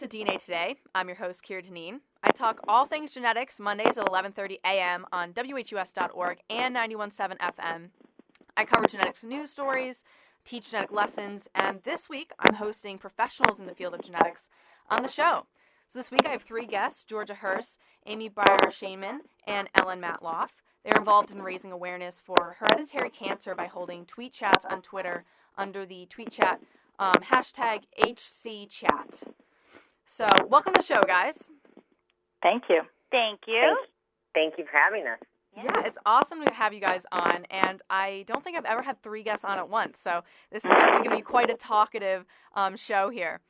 to DNA Today. I'm your host, Kira Deneen. I talk all things genetics Mondays at 11:30 a.m. on WHUS.org and 91.7 FM. I cover genetics news stories, teach genetic lessons, and this week I'm hosting professionals in the field of genetics on the show. So this week I have three guests, Georgia Hurst, Amy Byer-Shainman, and Ellen Matloff. They're involved in raising awareness for hereditary cancer by holding tweet chats on Twitter under the Tweetchat hashtag HCChat. So welcome to the show, guys. Thank you. Thank you. Thank you for having us. Yeah, it's awesome to have you guys on, and I don't think I've ever had three guests on at once, so this is definitely going to be quite a talkative show here.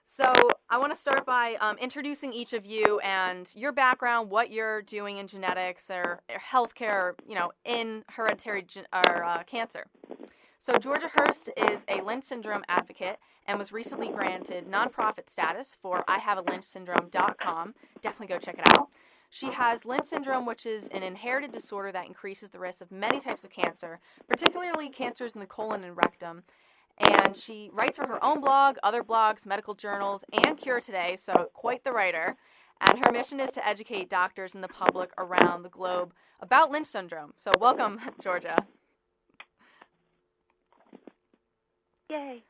So I want to start by introducing each of you and your background, what you're doing in genetics or healthcare, in hereditary cancer. So Georgia Hurst is a Lynch Syndrome Advocate and was recently granted nonprofit status for IHaveALynchSyndrome.com. Definitely go check it out. She has Lynch syndrome, which is an inherited disorder that increases the risk of many types of cancer, particularly cancers in the colon and rectum. And she writes for her own blog, other blogs, medical journals, and Cure Today, so quite the writer. And her mission is to educate doctors and the public around the globe about Lynch syndrome. So welcome, Georgia. Yay.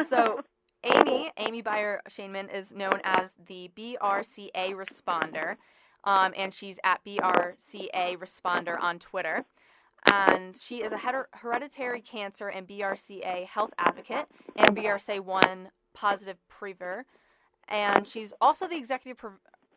So Amy Byer-Shainman is known as the BRCA Responder, and she's at BRCA Responder on Twitter. And she is a hereditary cancer and BRCA health advocate and BRCA1 positive prever. And she's also the executive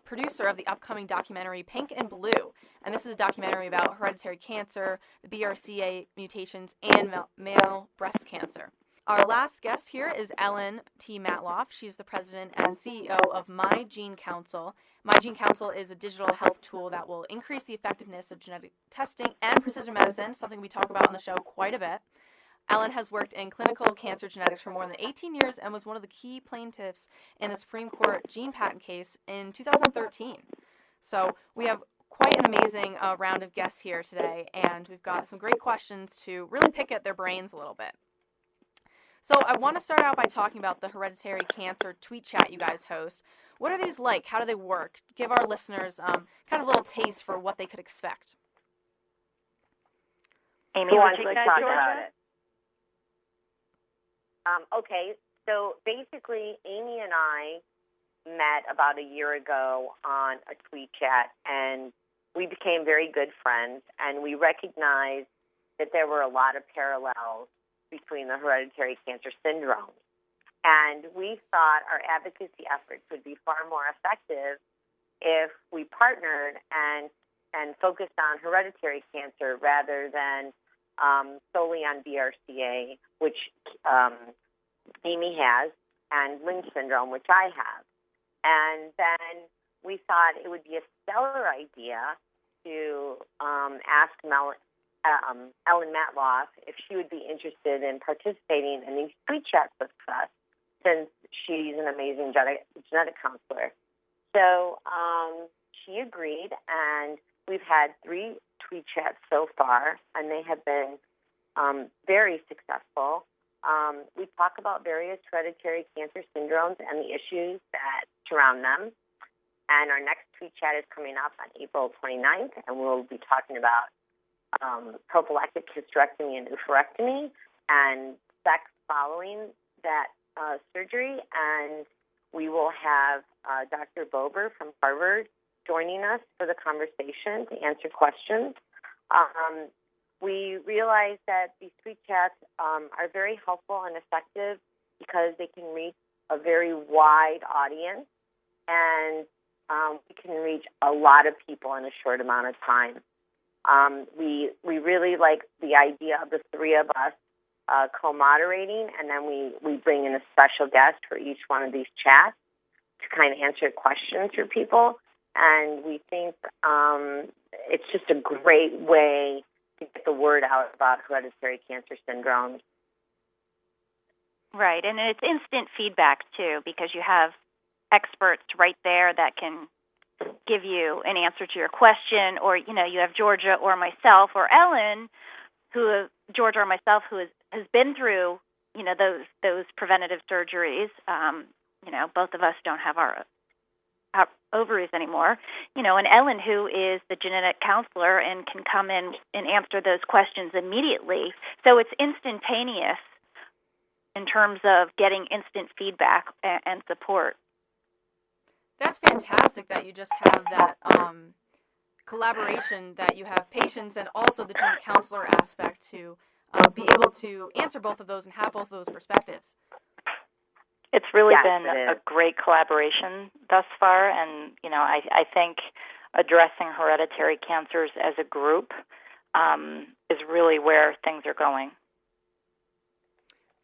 producer of the upcoming documentary Pink and Blue. And this is a documentary about hereditary cancer, the BRCA mutations, and male breast cancer. Our last guest here is Ellen T. Matloff. She's the president and CEO of MyGeneCounsel. MyGeneCounsel is a digital health tool that will increase the effectiveness of genetic testing and precision medicine, something we talk about on the show quite a bit. Ellen has worked in clinical cancer genetics for more than 18 years and was one of the key plaintiffs in the Supreme Court gene patent case in 2013. So we have quite an amazing round of guests here today, and we've got some great questions to really pick at their brains a little bit. So I want to start out by talking about the hereditary cancer tweet chat you guys host. What are these like? How do they work? Give our listeners kind of a little taste for what they could expect. Amy, Who would wants you to like talk to about it? Okay, so basically Amy and I met about a year ago on a tweet chat, and we became very good friends, and we recognized that there were a lot of parallels between the hereditary cancer syndromes. And we thought our advocacy efforts would be far more effective if we partnered and focused on hereditary cancer rather than solely on BRCA, which Amy has, and Lynch syndrome, which I have. And then we thought it would be a stellar idea to ask Ellen Matloff if she would be interested in participating in these tweet chats with us, since she's an amazing genetic counselor. So she agreed, and we've had 3 tweet chats so far, and they have been very successful. We talk about various hereditary cancer syndromes and the issues that surround them. And our next tweet chat is coming up on April 29th, and we'll be talking about prophylactic hysterectomy and oophorectomy and sex following that surgery. And we will have Dr. Bober from Harvard joining us for the conversation to answer questions. We realize that these tweet chats are very helpful and effective because they can reach a very wide audience, and we can reach a lot of people in a short amount of time. We really like the idea of the 3 of us co-moderating, and then we bring in a special guest for each one of these chats to kind of answer questions for people. And we think it's just a great way to get the word out about hereditary cancer syndromes. Right, and it's instant feedback, too, because you have experts right there that can give you an answer to your question, or, you have Georgia or myself or Ellen, Georgia or myself, who has been through, those preventative surgeries. Both of us don't have our ovaries anymore. And Ellen, who is the genetic counselor and can come in and answer those questions immediately. So it's instantaneous in terms of getting instant feedback and support. That's fantastic that you just have that collaboration, that you have patients and also the genetic counselor aspect to be able to answer both of those and have both of those perspectives. It's really been a great collaboration thus far, and I think addressing hereditary cancers as a group is really where things are going.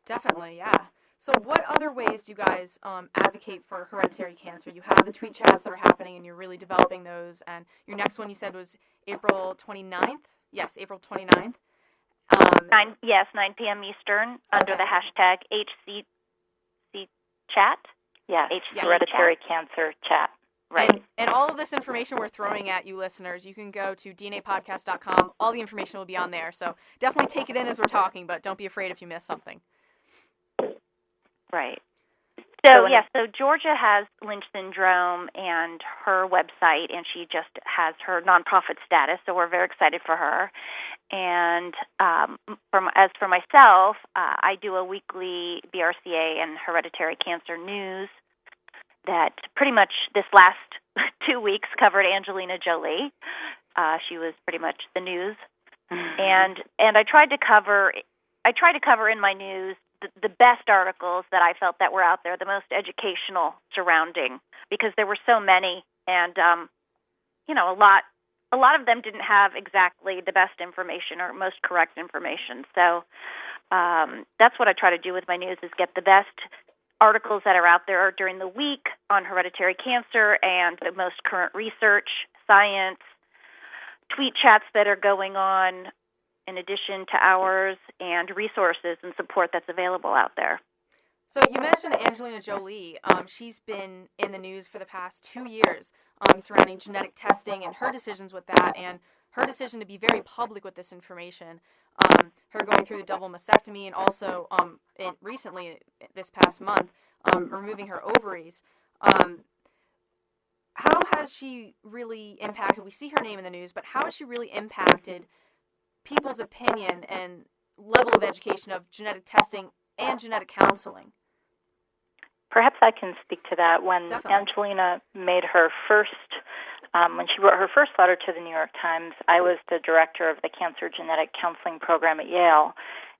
Definitely, yeah. So what other ways do you guys advocate for hereditary cancer? You have the tweet chats that are happening, and you're really developing those, and your next one you said was April 29th? Yes, April 29th. 9 p.m. Eastern, under the hashtag HCCChat. Yeah, Hereditary Cancer Chat. Right. And all of this information we're throwing at you listeners, you can go to dnapodcast.com. All the information will be on there. So definitely take it in as we're talking, but don't be afraid if you miss something. Right. So Georgia has Lynch syndrome and her website, and she just has her nonprofit status, so we're very excited for her. And as for myself, I do a weekly BRCA and hereditary cancer news that pretty much this last 2 weeks covered Angelina Jolie. She was pretty much the news, and I tried to cover in my news the best articles that I felt that were out there, the most educational surrounding, because there were so many, and a lot of them didn't have exactly the best information or most correct information. So that's what I try to do with my news, is get the best articles that are out there during the week on hereditary cancer and the most current research, science, tweet chats that are going on, in addition to ours, and resources and support that's available out there. So you mentioned Angelina Jolie. She's been in the news for the past 2 years surrounding genetic testing and her decisions with that, and her decision to be very public with this information. Her going through the double mastectomy, and also recently, this past month, removing her ovaries. How has she really impacted? We see her name in the news, but how has she really impacted people's opinion and level of education of genetic testing and genetic counseling? Perhaps I can speak to that. When Angelina made her first, when she wrote her first letter to the New York Times, I was the director of the Cancer Genetic Counseling Program at Yale,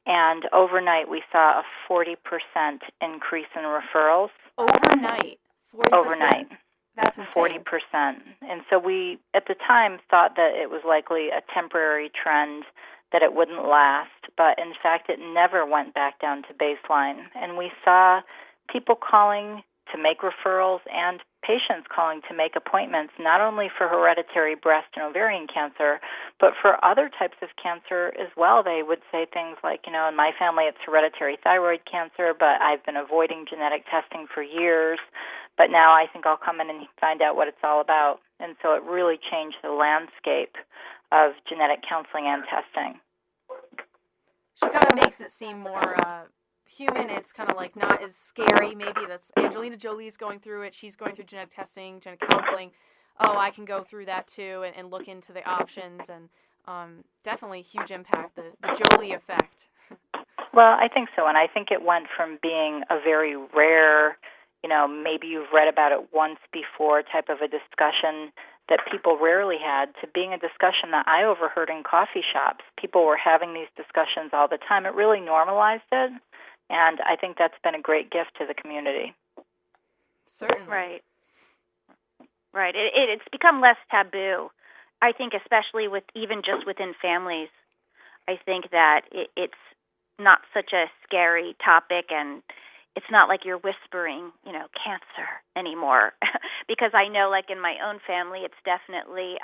and overnight we saw a 40% increase in referrals. Overnight? 40%? Overnight. That's insane. 40%. And so we, at the time, thought that it was likely a temporary trend, that it wouldn't last, but in fact it never went back down to baseline. And we saw people calling to make referrals and patients calling to make appointments, not only for hereditary breast and ovarian cancer, but for other types of cancer as well. They would say things like, in my family it's hereditary thyroid cancer, but I've been avoiding genetic testing for years, but now I think I'll come in and find out what it's all about. And so it really changed the landscape of genetic counseling and testing. She kind of makes it seem more human. It's kind of like not as scary. Maybe that's Angelina Jolie's going through it. She's going through genetic testing, genetic counseling. Oh, I can go through that too and look into the options. And definitely huge impact, the Jolie effect. Well, I think so. And I think it went from being a very rare, maybe you've read about it once before type of a discussion that people rarely had, to being a discussion that I overheard in coffee shops. People were having these discussions all the time. It really normalized it, and I think that's been a great gift to the community. Certainly. Right. It's become less taboo. I think especially even just within families. I think that it's not such a scary topic, and it's not like you're whispering, cancer anymore. Because I know, like in my own family, it's definitely,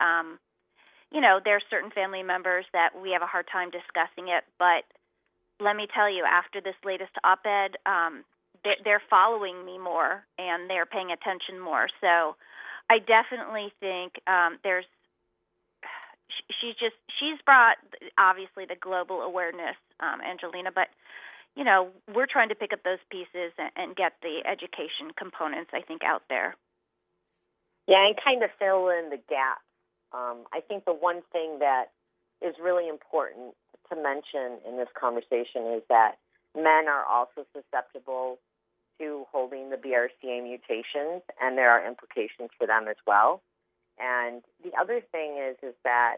there's certain family members that we have a hard time discussing it. But let me tell you, after this latest op-ed, they're following me more and they're paying attention more. So I definitely think she's brought obviously the global awareness, Angelina, but we're trying to pick up those pieces and get the education components, I think, out there. Yeah, and kind of fill in the gaps. I think the one thing that is really important to mention in this conversation is that men are also susceptible to holding the BRCA mutations, and there are implications for them as well. And the other thing is that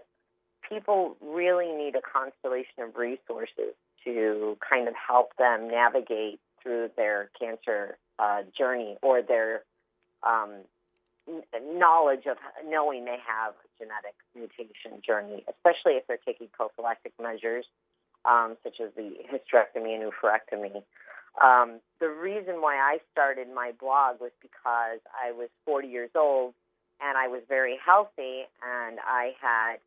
people really need a constellation of resources to kind of help them navigate through their cancer journey, or their knowledge of knowing they have a genetic mutation journey, especially if they're taking prophylactic measures such as the hysterectomy and oophorectomy. The reason why I started my blog was because I was 40 years old and I was very healthy, and I had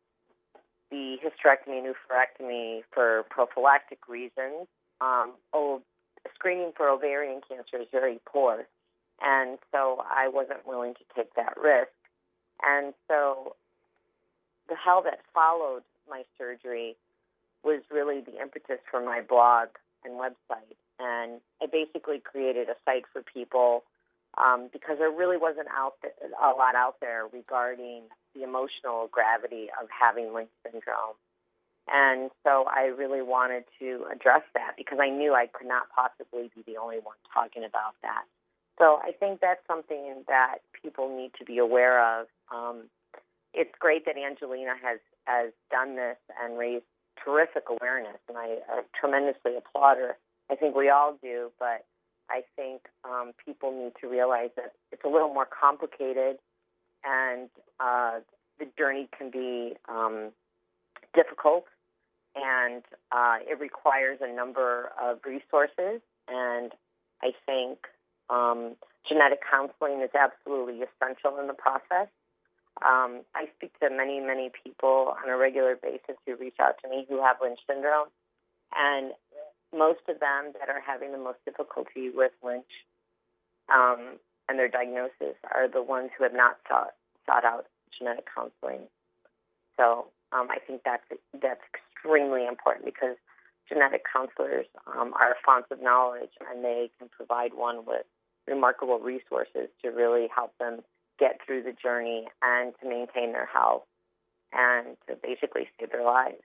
the hysterectomy and oophorectomy for prophylactic reasons. Screening for ovarian cancer is very poor, and so I wasn't willing to take that risk. And so the hell that followed my surgery was really the impetus for my blog and website. And I basically created a site for people because there really wasn't a lot out there regarding the emotional gravity of having Lynch syndrome. And so I really wanted to address that because I knew I could not possibly be the only one talking about that. So I think that's something that people need to be aware of. It's great that Angelina has done this and raised terrific awareness, and I tremendously applaud her. I think we all do, but I think people need to realize that it's a little more complicated, and the journey can be difficult, and it requires a number of resources, and I think genetic counseling is absolutely essential in the process. I speak to many, many people on a regular basis who reach out to me who have Lynch syndrome, and most of them that are having the most difficulty with Lynch and their diagnosis are the ones who have not sought out genetic counseling. So I think that's extremely important because genetic counselors are a font of knowledge, and they can provide one with remarkable resources to really help them get through the journey and to maintain their health and to basically save their lives.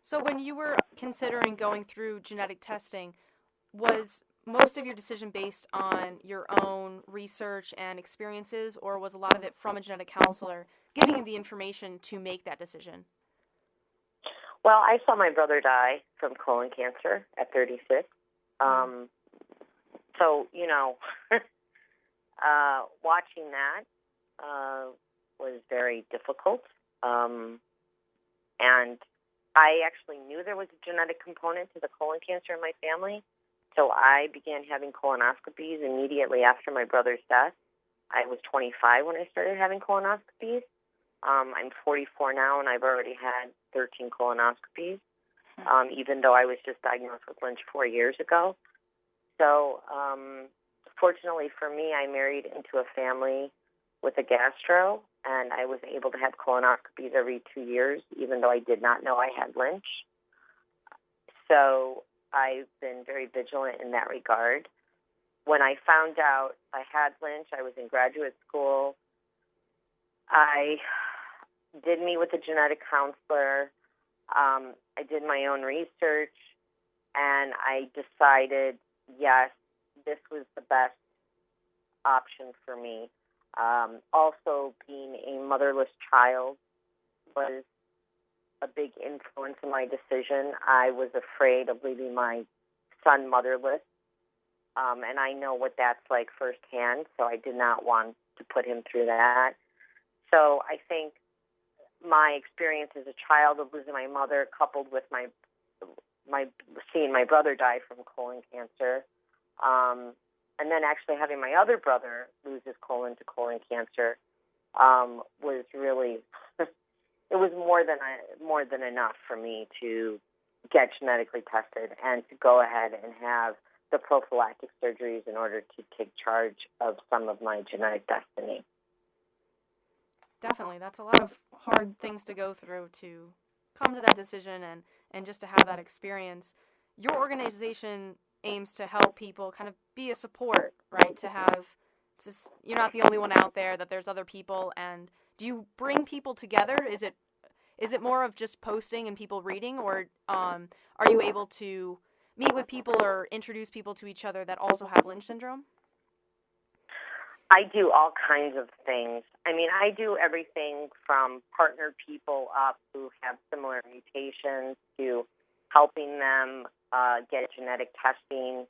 So when you were considering going through genetic testing, was most of your decision based on your own research and experiences, or was a lot of it from a genetic counselor giving you the information to make that decision? Well, I saw my brother die from colon cancer at 36. So, watching that was very difficult. And I actually knew there was a genetic component to the colon cancer in my family. So I began having colonoscopies immediately after my brother's death. I was 25 when I started having colonoscopies. I'm 44 now, and I've already had 13 colonoscopies, even though I was just diagnosed with Lynch 4 years ago. So fortunately for me, I married into a family with a gastro, and I was able to have colonoscopies every 2 years, even though I did not know I had Lynch. So I've been very vigilant in that regard. When I found out I had Lynch, I was in graduate school. I did meet with a genetic counselor. I did my own research, and I decided, yes, this was the best option for me. Also, being a motherless child was a big influence in my decision. I was afraid of leaving my son motherless, and I know what that's like firsthand, so I did not want to put him through that. So I think my experience as a child of losing my mother, coupled with my seeing my brother die from colon cancer, and then actually having my other brother lose his colon to colon cancer, was really it was more than enough for me to get genetically tested and to go ahead and have the prophylactic surgeries in order to take charge of some of my genetic destiny. Definitely. That's a lot of hard things to go through to come to that decision and just to have that experience. your organization aims to help people kind of be a support, right? You're not the only one out there, that there's other people. And do you bring people together? Is it more of just posting and people reading, or are you able to meet with people or introduce people to each other that also have Lynch syndrome? I do all kinds of things. I mean, I do everything from partner people up who have similar mutations to helping them get genetic testing,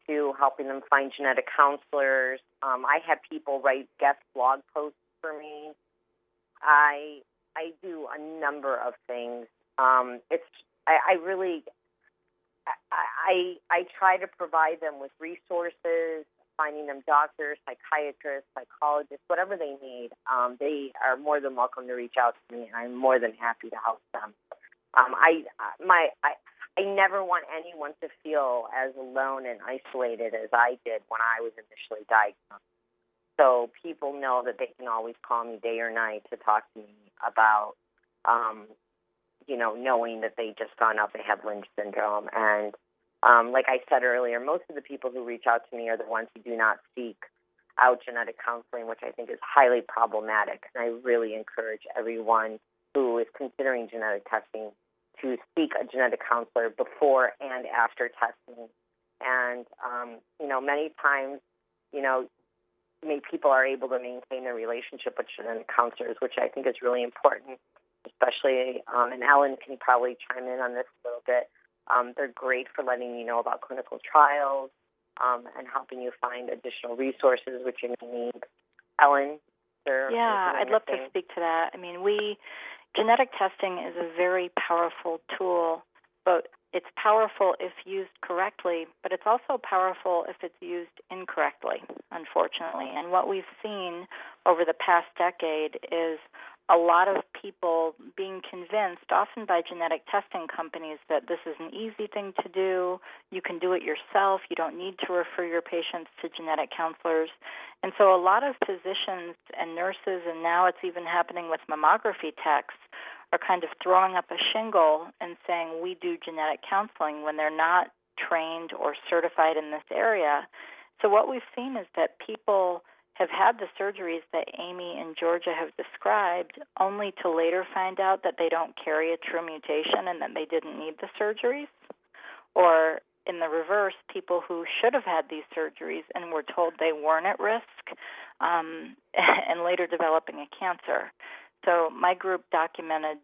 to helping them find genetic counselors. I have people write guest blog posts for me. I do a number of things. I try to provide them with resources, finding them doctors, psychiatrists, psychologists, whatever they need. They are more than welcome to reach out to me, and I'm more than happy to help them. I never want anyone to feel as alone and isolated as I did when I was initially diagnosed. So people know that they can always call me day or night to talk to me about, knowing that they just found out they have Lynch syndrome. And like I said earlier, most of the people who reach out to me are the ones who do not seek out genetic counseling, which I think is highly problematic. And I really encourage everyone who is considering genetic testing to seek a genetic counselor before and after testing. And, many times, people are able to maintain their relationship with genetic counselors, which I think is really important, especially, and Ellen can probably chime in on this a little bit. They're great for letting you know about clinical trials and helping you find additional resources which you may need. Ellen? Yeah, I'd love to speak to that. I mean, genetic testing is a very powerful tool, but it's powerful if used correctly, but it's also powerful if it's used incorrectly, unfortunately. And what we've seen over the past decade is a lot of people being convinced, often by genetic testing companies, that this is an easy thing to do. You can do it yourself. You don't need to refer your patients to genetic counselors. And so a lot of physicians and nurses, and now it's even happening with mammography techs, are kind of throwing up a shingle and saying we do genetic counseling when they're not trained or certified in this area. So what we've seen is that people have had the surgeries that Amy and Georgia have described, only to later find out that they don't carry a true mutation and that they didn't need the surgeries. Or in the reverse, people who should have had these surgeries and were told they weren't at risk and later developing a cancer. So my group documented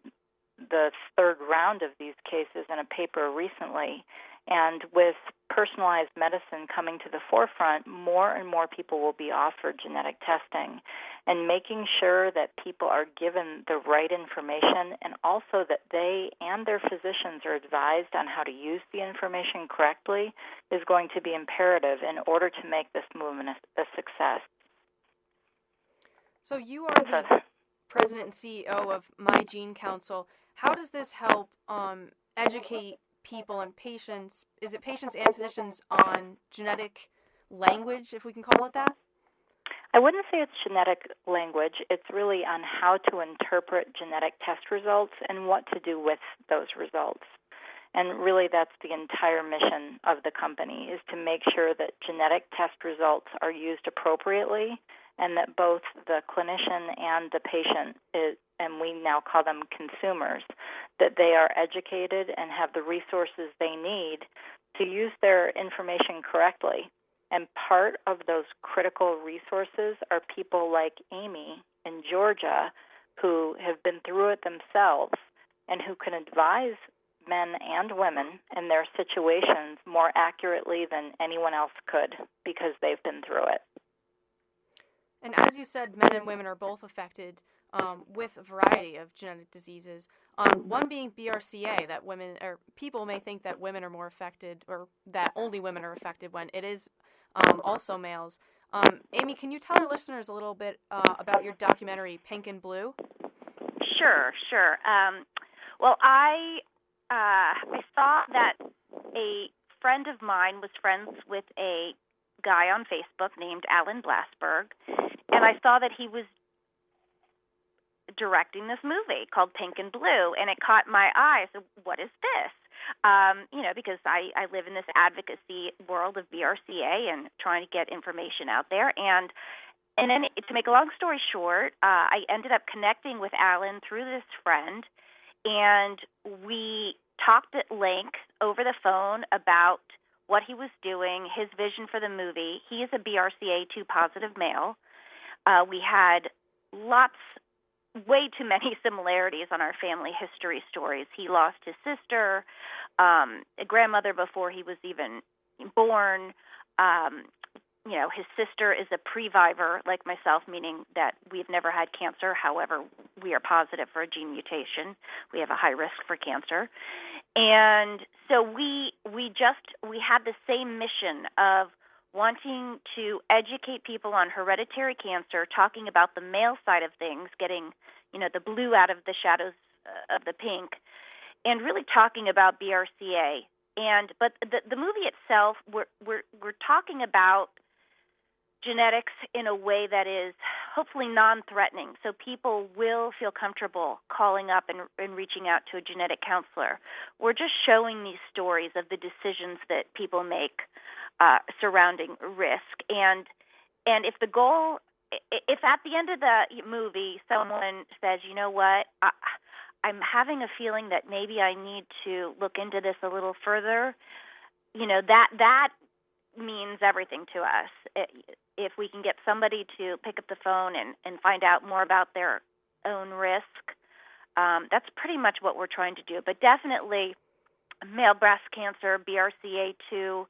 the third round of these cases in a paper recently. And with personalized medicine coming to the forefront, more and more people will be offered genetic testing, and making sure that people are given the right information and also that they and their physicians are advised on how to use the information correctly is going to be imperative in order to make this movement a success. So you are the president and CEO of MyGeneCounsel. How does this help educate people and patients, is it patients and physicians, on genetic language, if we can call it that? I wouldn't say it's genetic language. It's really on how to interpret genetic test results and what to do with those results. And really that's the entire mission of the company, is to make sure that genetic test results are used appropriately and that both the clinician and the patient, and we now call them consumers, that they are educated and have the resources they need to use their information correctly. And part of those critical resources are people like Amy and Georgia, who have been through it themselves and who can advise men and women in their situations more accurately than anyone else could, because they've been through it. And as you said, men and women are both affected with a variety of genetic diseases. One being BRCA, that women or people may think that women are more affected, or that only women are affected, when it is also males. Amy, can you tell our listeners a little bit about your documentary, Pink and Blue? Sure. Well, I saw that a friend of mine was friends with a guy on Facebook named Alan Blasberg, and I saw that he was directing this movie called Pink and Blue, and it caught my eye. So what is this? because I live in this advocacy world of BRCA and trying to get information out there. And then, to make a long story short, I ended up connecting with Alan through this friend, and we talked at length over the phone about what he was doing, his vision for the movie. He is a BRCA2 positive male. We had way too many similarities on our family history stories. He lost his sister, a grandmother before he was even born. His sister is a previvor like myself, meaning that we've never had cancer. However, we are positive for a gene mutation. We have a high risk for cancer. And so we had the same mission of wanting to educate people on hereditary cancer, talking about the male side of things, getting, the blue out of the shadows of the pink, and really talking about BRCA. But the movie itself, we're talking about genetics in a way that is hopefully non-threatening, so people will feel comfortable calling up and reaching out to a genetic counselor. We're just showing these stories of the decisions that people make surrounding risk. And if the goal, if at the end of the movie someone says, you know what, I'm having a feeling that maybe I need to look into this a little further, that means everything to us. If we can get somebody to pick up the phone and find out more about their own risk, that's pretty much what we're trying to do. But definitely male breast cancer, BRCA2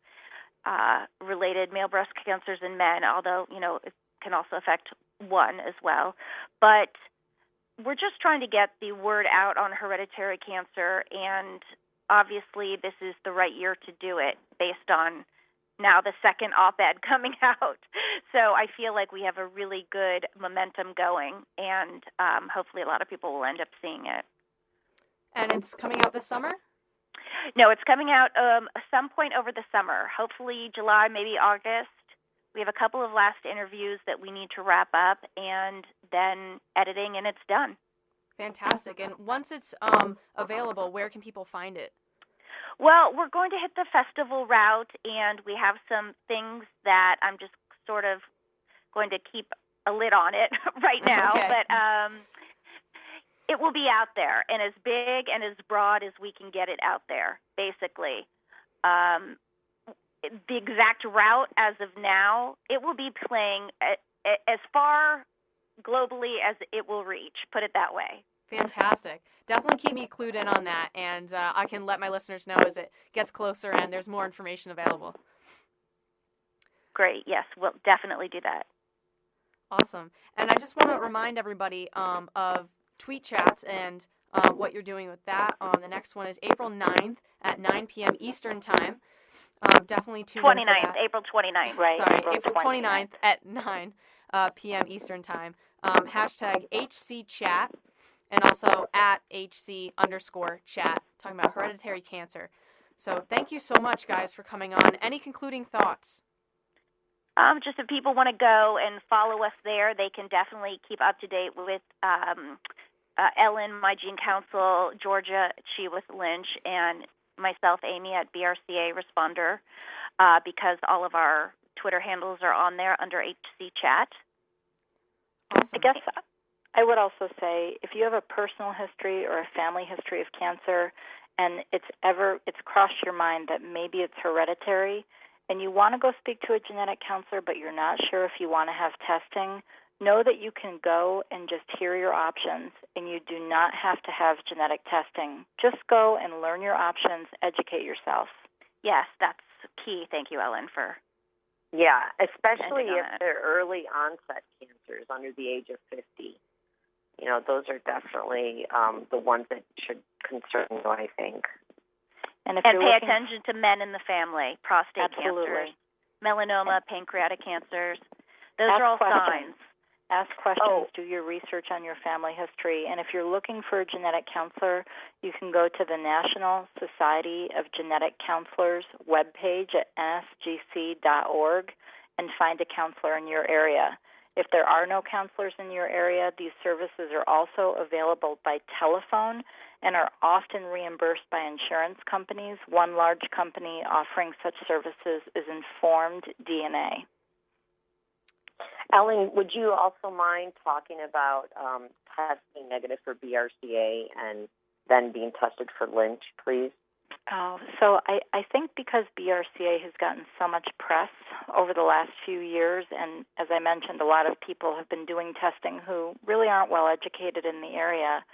related male breast cancers in men, although, it can also affect one as well. But we're just trying to get the word out on hereditary cancer, and obviously this is the right year to do it based on now the second op-ed coming out. So I feel like we have a really good momentum going, and hopefully a lot of people will end up seeing it. And it's coming out this summer? No, it's coming out some point over the summer, hopefully July, maybe August. We have a couple of last interviews that we need to wrap up, and then editing, and it's done. Fantastic. And once it's available, where can people find it? Well, we're going to hit the festival route, and we have some things that I'm just sort of going to keep a lid on it right now. Okay. But it will be out there, and as big and as broad as we can get it out there, basically. The exact route as of now, it will be playing as far globally as it will reach, put it that way. Fantastic. Definitely keep me clued in on that, and I can let my listeners know as it gets closer and there's more information available. Great. Yes, we'll definitely do that. Awesome. And I just want to remind everybody of Tweetchat and what you're doing with that. The next one is April 9th at 9 p.m. Eastern Time. Definitely tune into that. April 29th. Right. Sorry, April 29th at 9 p.m. Eastern Time. Hashtag HCChat. And also at HC_chat, talking about hereditary cancer. So thank you so much, guys, for coming on. Any concluding thoughts? Just if people want to go and follow us there, they can definitely keep up to date with Ellen, MyGeneCounsel, Georgia, she with Lynch, and myself, Amy, at BRCA Responder, because all of our Twitter handles are on there under HCChat. Awesome. I guess I would also say if you have a personal history or a family history of cancer and it's crossed your mind that maybe it's hereditary and you want to go speak to a genetic counselor but you're not sure if you want to have testing, know that you can go and just hear your options, and you do not have to have genetic testing. Just go and learn your options, educate yourself. Yes, that's key. Thank you, Ellen, for Yeah, especially if they're early onset cancers under the age of 50. Those are definitely the ones that should concern you, I think. And pay attention to men in the family, prostate Absolutely. cancers, melanoma, pancreatic cancers. Those are all signs. Ask questions, do your research on your family history, and if you're looking for a genetic counselor, you can go to the National Society of Genetic Counselors webpage at nsgc.org and find a counselor in your area. If there are no counselors in your area, these services are also available by telephone and are often reimbursed by insurance companies. One large company offering such services is Informed DNA. Ellen, would you also mind talking about testing negative for BRCA and then being tested for Lynch, please? So I think because BRCA has gotten so much press over the last few years, and as I mentioned, a lot of people have been doing testing who really aren't well educated in the area,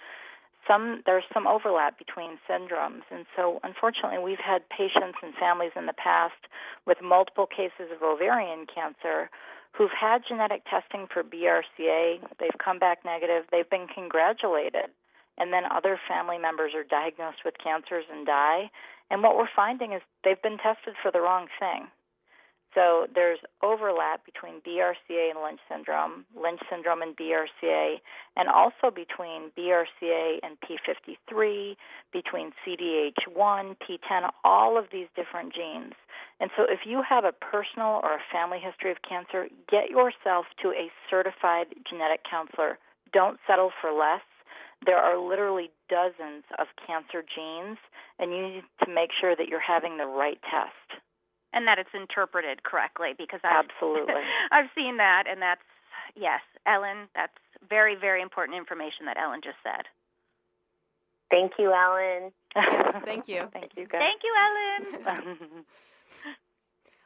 there's some overlap between syndromes. And so unfortunately we've had patients and families in the past with multiple cases of ovarian cancer who've had genetic testing for BRCA, they've come back negative, they've been congratulated, and then other family members are diagnosed with cancers and die. And what we're finding is they've been tested for the wrong thing. So there's overlap between BRCA and Lynch syndrome and BRCA, and also between BRCA and P53, between CDH1, P10, all of these different genes. And so if you have a personal or a family history of cancer, get yourself to a certified genetic counselor. Don't settle for less. There are literally dozens of cancer genes, and you need to make sure that you're having the right test. And that it's interpreted correctly, because Absolutely. I've seen that, and that's, yes, Ellen, that's very, very important information that Ellen just said. Thank you, Ellen. Yes, thank you. Thank you, guys. Thank you, Ellen.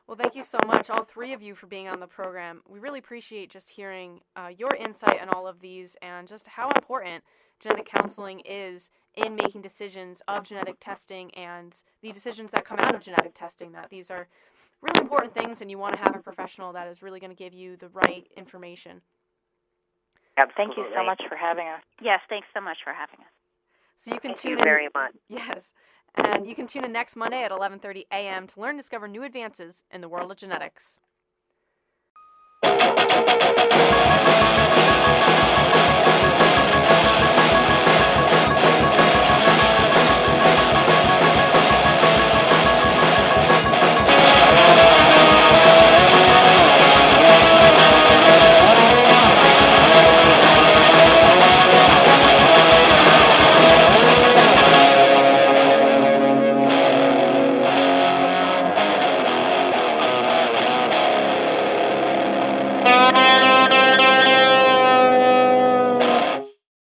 Well, thank you so much, all three of you, for being on the program. We really appreciate just hearing your insight on all of these and just how important genetic counseling is in making decisions of genetic testing and the decisions that come out of genetic testing, that these are really important things and you want to have a professional that is really going to give you the right information. Absolutely. Thank you so much for having us. Yes, thanks so much for having us. So you can Thank tune you in. very much. Yes. And you can tune in next Monday at 11:30 a.m. to learn and discover new advances in the world of genetics.